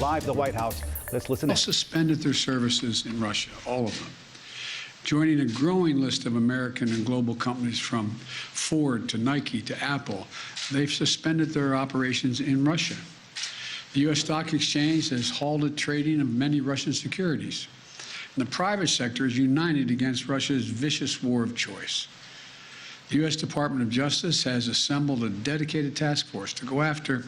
Live at the White House. Let's listen in. Suspended their services in Russia, all of them, joining a growing list of American and global companies from Ford to Nike to Apple. They've suspended their operations in Russia. The U.S. Stock Exchange has halted trading of many Russian securities. And the private sector is united against Russia's vicious war of choice. The U.S. Department of Justice has assembled a dedicated task force to go after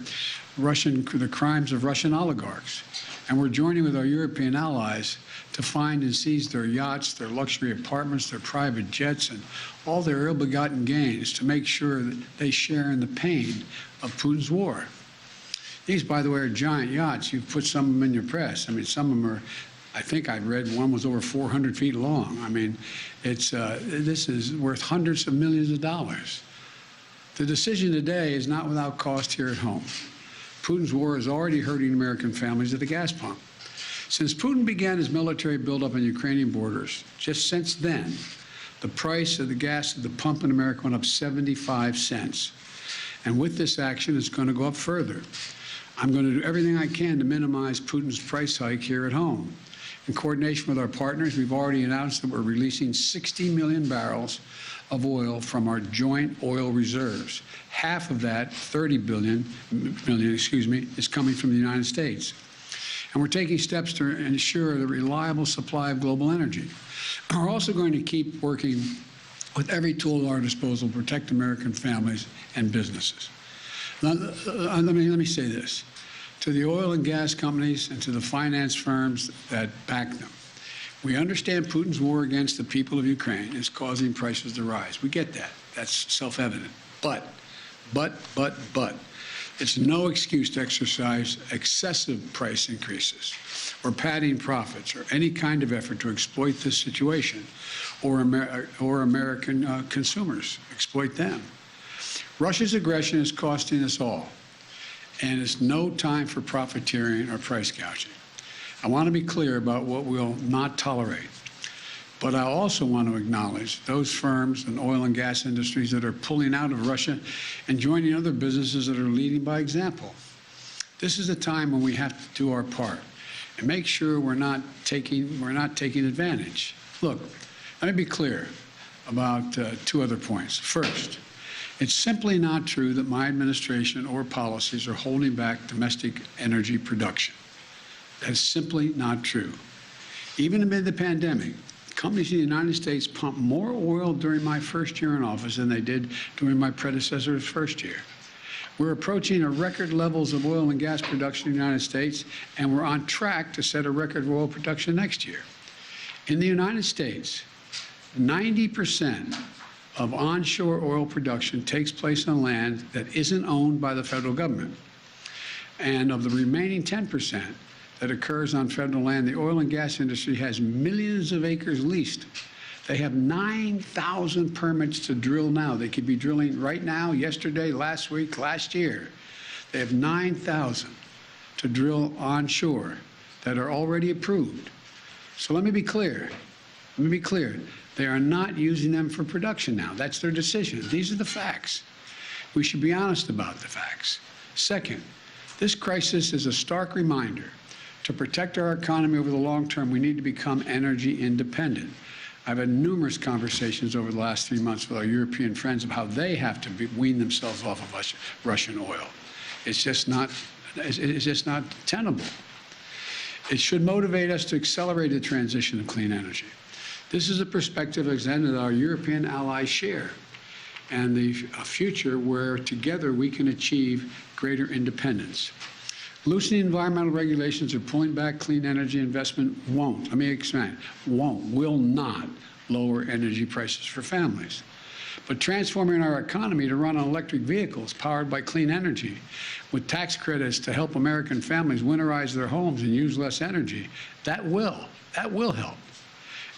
the crimes of Russian oligarchs. And we're joining with our European allies to find and seize their yachts, their luxury apartments, their private jets, and all their ill-begotten gains to make sure that they share in the pain of Putin's war. These, by the way, are giant yachts. You've put some of them in your press. I mean, some of them are, I think I read one was over 400 feet long. I mean, this is worth hundreds of millions of dollars. The decision today is not without cost here at home. Putin's war is already hurting American families at the gas pump. Since Putin began his military buildup on Ukrainian borders, just since then, the price of the gas at the pump in America went up 75 cents. And with this action, it's going to go up further. I'm going to do everything I can to minimize Putin's price hike here at home. In coordination with our partners, we've already announced that we're releasing 60 million barrels of oil from our joint oil reserves. Half of that, 30 million, is coming from the United States. And we're taking steps to ensure the reliable supply of global energy. We're also going to keep working with every tool at our disposal to protect American families and businesses. Now, let me say this. To the oil and gas companies and to the finance firms that back them, we understand Putin's war against the people of Ukraine is causing prices to rise. We get that. That's self-evident. But, it's no excuse to exercise excessive price increases or padding profits or any kind of effort to exploit this situation or American consumers, exploit them. Russia's aggression is costing us all, and it's no time for profiteering or price gouging. I want to be clear about what we'll not tolerate, but I also want to acknowledge those firms and oil and gas industries that are pulling out of Russia and joining other businesses that are leading by example. This is a time when we have to do our part and make sure we're not taking advantage. Look, let me be clear about two other points. First, it's simply not true that my administration or policies are holding back domestic energy production. That's simply not true. Even amid the pandemic, companies in the United States pumped more oil during my first year in office than they did during my predecessor's first year. We're approaching a record levels of oil and gas production in the United States, and we're on track to set a record of oil production next year. In the United States, 90% of onshore oil production takes place on land that isn't owned by the federal government. And of the remaining 10% that occurs on federal land, the oil and gas industry has millions of acres leased. They have 9,000 permits to drill now. They could be drilling right now, yesterday, last week, last year. They have 9,000 to drill onshore that are already approved. So let me be clear. They are not using them for production now. That's their decision. These are the facts. We should be honest about the facts. Second, this crisis is a stark reminder to protect our economy over the long term, we need to become energy independent. I've had numerous conversations over the last 3 months with our European friends of how they have to wean themselves off of Russian oil. It's just not tenable. It should motivate us to accelerate the transition to clean energy. This is a perspective that our European allies share, and a future where together we can achieve greater independence. Loosening environmental regulations or pulling back clean energy investment won't, let me expand, will not lower energy prices for families. But transforming our economy to run on electric vehicles powered by clean energy, with tax credits to help American families winterize their homes and use less energy, that will help.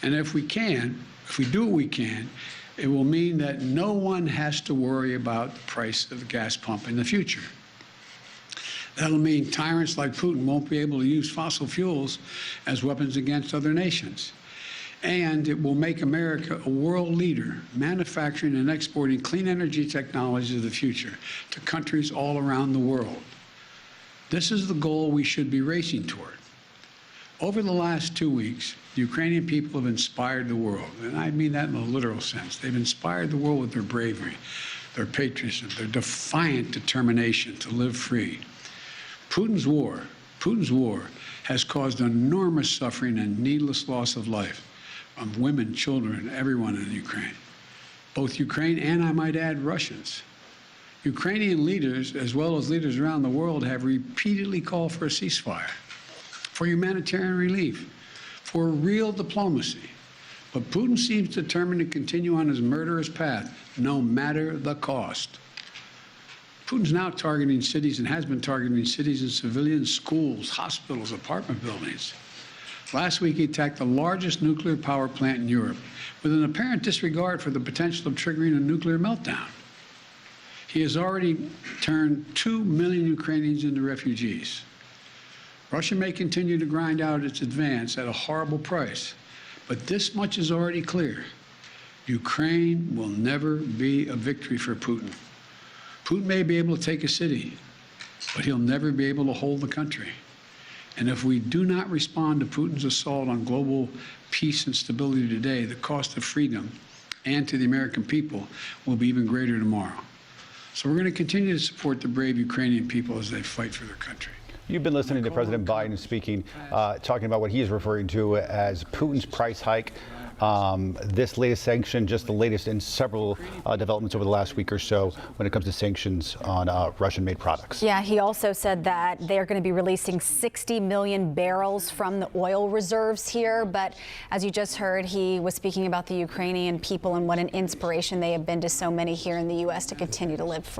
And if we do what we can, it will mean that no one has to worry about the price of the gas pump in the future. That'll mean tyrants like Putin won't be able to use fossil fuels as weapons against other nations. And it will make America a world leader, manufacturing and exporting clean energy technologies of the future to countries all around the world. This is the goal we should be racing toward. Over the last 2 weeks, the Ukrainian people have inspired the world, and I mean that in a literal sense. They've inspired the world with their bravery, their patriotism, their defiant determination to live free. Putin's war has caused enormous suffering and needless loss of life from women, children, everyone in Ukraine. Both Ukraine and, I might add, Russians. Ukrainian leaders, as well as leaders around the world, have repeatedly called for a ceasefire, for humanitarian relief, for real diplomacy. But Putin seems determined to continue on his murderous path, no matter the cost. Putin's now targeting cities and has been targeting cities and civilians, schools, hospitals, apartment buildings. Last week, he attacked the largest nuclear power plant in Europe with an apparent disregard for the potential of triggering a nuclear meltdown. He has already turned 2 million Ukrainians into refugees. Russia may continue to grind out its advance at a horrible price, but this much is already clear. Ukraine will never be a victory for Putin. Putin may be able to take a city, but he'll never be able to hold the country. And if we do not respond to Putin's assault on global peace and stability today, the cost of freedom and to the American people will be even greater tomorrow. So we're going to continue to support the brave Ukrainian people as they fight for their country. You've been listening to President Biden speaking, talking about what he is referring to as Putin's price hike. This latest sanction, just the latest in several developments over the last week or so when it comes to sanctions on Russian-made products. Yeah, he also said that they're going to be releasing 60 million barrels from the oil reserves here. But as you just heard, he was speaking about the Ukrainian people and what an inspiration they have been to so many here in the U.S. to continue to live free.